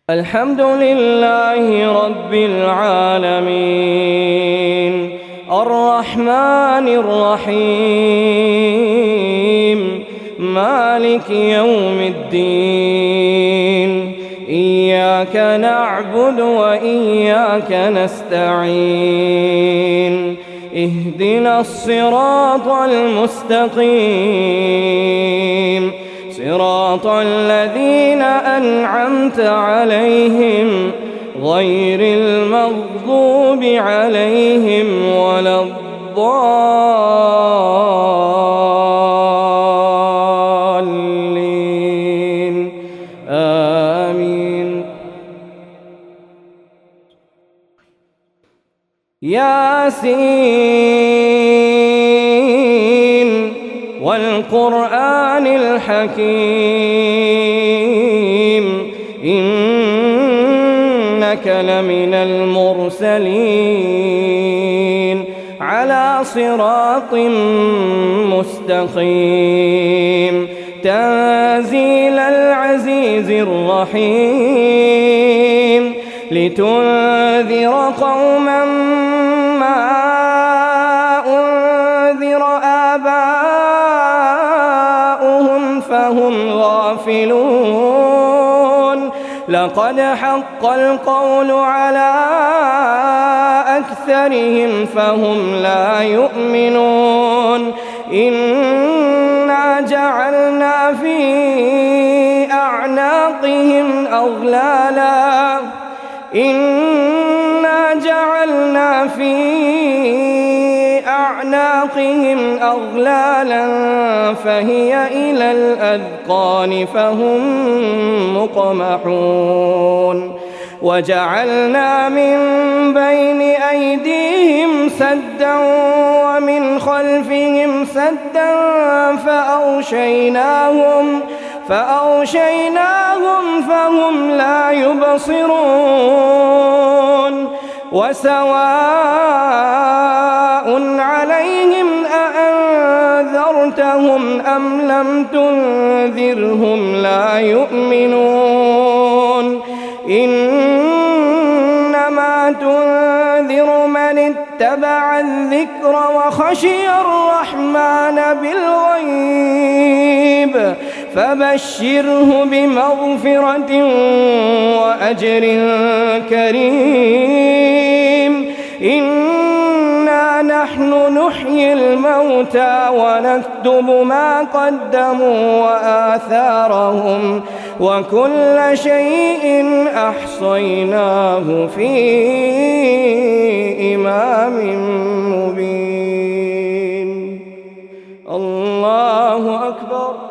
الحمد لله رب العالمين الرحمن الرحيم مالك يوم الدين إياك نعبد وإياك نستعين اهدنا الصراط المستقيم صراط الذين أنعمت عليهم غير المغضوب عليهم ولا الضالين آمين. ياسين والقرآن الحكيم إنك لمن المرسلين على صراط مستقيم تنزيل العزيز الرحيم لتنذر قوما ما أنذر آباؤهم فهم غافلون لقد حق القول على أكثرهم فهم لا يؤمنون إنا جعلنا في أعناقهم أغلالا فهي إلى الأذقان فهم مقمحون وجعلنا من بين أيديهم سدا ومن خلفهم سدا فأغشيناهم فهم لا يبصرون وسواء عليهم أأنذرتهم أم لم تنذرهم لا يؤمنون إنما تنذر من اتبع الذكر وخشي الرحمن بالغيب فبشره بمغفرة وأجر كريم إنا نحن نحيي الموتى ونكتب ما قدموا وآثارهم وكل شيء أحصيناه في إمام مبين. الله أكبر.